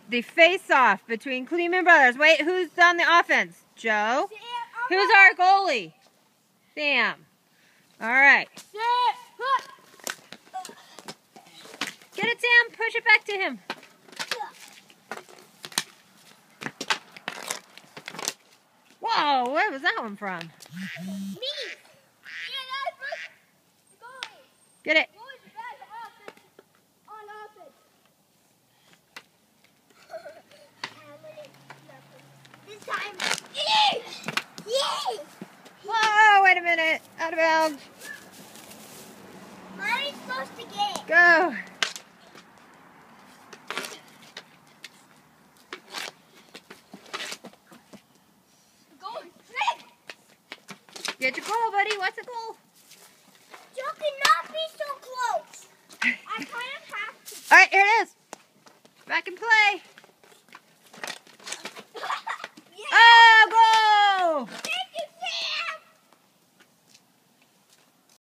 the face-off between Kleeman Brothers. Wait, who's on the offense? Joe? Who's our goalie? Sam. All right. Get it, Sam. Push it back to him. Whoa, where was that one from? Me. Get it. This time. Yay! Whoa, wait a minute. Out of bounds. Mommy's supposed to get it. Go. Get your goal, buddy. What's the goal? You cannot be so close. I kind of have to. All right, here it is. Back in play.